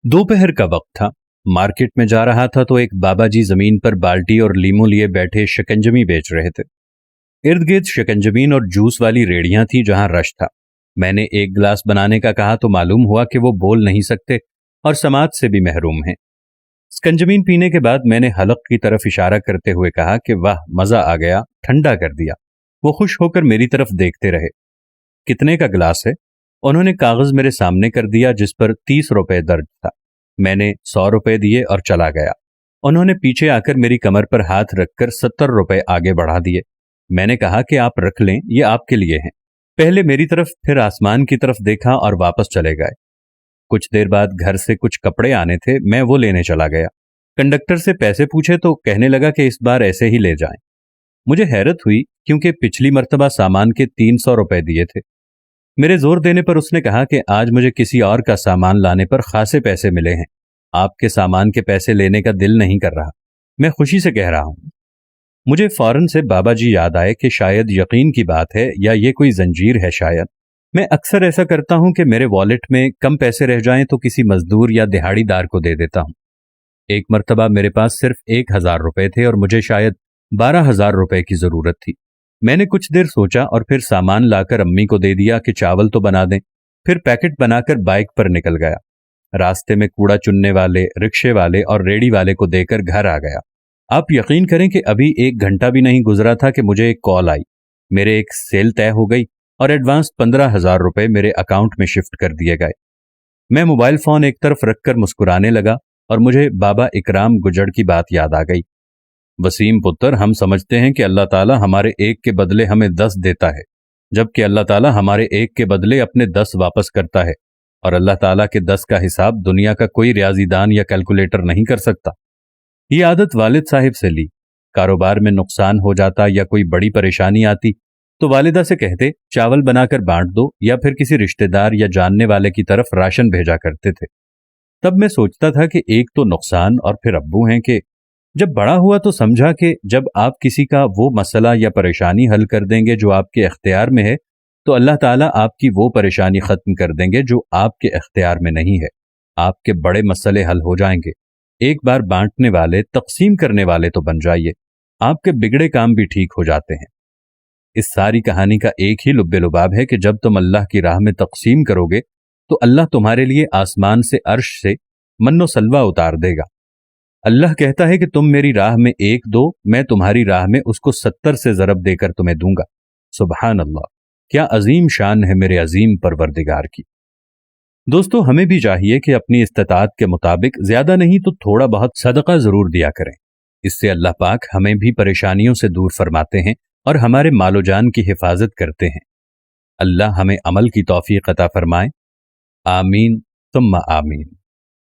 दोपहर का वक्त था। मार्केट में जा रहा था तो एक बाबा जी जमीन पर बाल्टी और लीमू लिए बैठे शिकंजमी बेच रहे थे। इर्द गिर्द शिकंजमीन और जूस वाली रेड़ियां थी जहां रश था। मैंने एक गिलास बनाने का कहा तो मालूम हुआ कि वो बोल नहीं सकते और समाज से भी महरूम हैं। शिकंजमीन पीने के बाद मैंने हलक की तरफ इशारा करते हुए कहा कि वाह, मजा आ गया, ठंडा कर दिया। वो खुश होकर मेरी तरफ देखते रहे। कितने का गिलास है? उन्होंने कागज मेरे सामने कर दिया जिस पर 30 रुपए दर्ज था। मैंने 100 रुपए दिए और चला गया। उन्होंने पीछे आकर मेरी कमर पर हाथ रखकर 70 रुपए आगे बढ़ा दिए। मैंने कहा कि आप रख लें, ये आपके लिए हैं। पहले मेरी तरफ फिर आसमान की तरफ देखा और वापस चले गए। कुछ देर बाद घर से कुछ कपड़े आने थे, मैं वो लेने चला गया। कंडक्टर से पैसे पूछे तो कहने लगा कि इस बार ऐसे ही ले जाएं। मुझे हैरत हुई क्योंकि पिछली मर्तबा सामान के 300 रुपए दिए थे। मेरे जोर देने पर उसने कहा कि आज मुझे किसी और का सामान लाने पर खासे पैसे मिले हैं, आपके सामान के पैसे लेने का दिल नहीं कर रहा। मैं खुशी से कह रहा हूं। मुझे फौरन से बाबा जी याद आए कि शायद यकीन की बात है या ये कोई जंजीर है। शायद मैं अक्सर ऐसा करता हूं कि मेरे वॉलेट में कम पैसे रह जाएं तो किसी मजदूर या दिहाड़ीदार को दे देता हूं। एक मर्तबा मेरे पास सिर्फ 1,000 रुपए थे और मुझे शायद 12,000 रुपए की जरूरत थी। मैंने कुछ देर सोचा और फिर सामान लाकर अम्मी को दे दिया कि चावल तो बना दें। फिर पैकेट बनाकर बाइक पर निकल गया। रास्ते में कूड़ा चुनने वाले, रिक्शे वाले और रेडी वाले को देकर घर आ गया। आप यकीन करें कि अभी 1 घंटा भी नहीं गुजरा था कि मुझे एक कॉल आई। मेरे एक सेल तय हो गई और एडवांस 15,000 रुपए मेरे अकाउंट में शिफ्ट कर दिए गए। मैं मोबाइल फोन एक तरफ रखकर मुस्कुराने लगा और मुझे बाबा इकराम गुजर की बात याद आ गई। वसीम पुत्र, हम समझते हैं कि अल्लाह ताला हमारे एक के बदले हमें 10 देता है, जबकि अल्लाह ताला हमारे एक के बदले अपने 10 वापस करता है, और अल्लाह ताला के 10 का हिसाब दुनिया का कोई रियाजीदान या कैलकुलेटर नहीं कर सकता। ये आदत वालिद साहिब से ली। कारोबार में नुकसान हो जाता या कोई बड़ी परेशानी आती तो वालिदा से कहते चावल बनाकर बांट दो, या फिर किसी रिश्तेदार या जानने वाले की तरफ राशन भेजा करते थे। तब मैं सोचता था कि एक तो नुकसान और फिर अब्बू हैं कि जब बड़ा हुआ तो समझा कि जब आप किसी का वो मसला या परेशानी हल कर देंगे जो आपके इख्तियार में है तो अल्लाह ताला आपकी वो परेशानी खत्म कर देंगे जो आपके इख्तियार में नहीं है। आपके बड़े मसले हल हो जाएंगे। एक बार बांटने वाले, तकसीम करने वाले तो बन जाइए, आपके बिगड़े काम भी ठीक हो जाते हैं। इस सारी कहानी का एक ही लुब्बे लुबाब है कि जब तुम अल्लाह की राह में तकसीम करोगे तो अल्लाह तुम्हारे लिए आसमान से, अर्श से मन्नो सलवा उतार देगा। अल्लाह कहता है कि तुम मेरी राह में 1 दो, मैं तुम्हारी राह में उसको 70 से ज़रब देकर तुम्हें दूंगा। सुबहान अल्लाह, क्या अजीम शान है मेरे अजीम परवरदिगार की। दोस्तों, हमें भी चाहिए कि अपनी इस्तिताअत के मुताबिक ज्यादा नहीं तो थोड़ा बहुत सदका जरूर दिया करें। इससे अल्लाह पाक हमें भी परेशानियों से दूर फरमाते हैं और हमारे मालो जान की हिफाजत करते हैं। अल्लाह हमें अमल की तौफीक अता फरमाए। आमीन सुम्मा आमीन।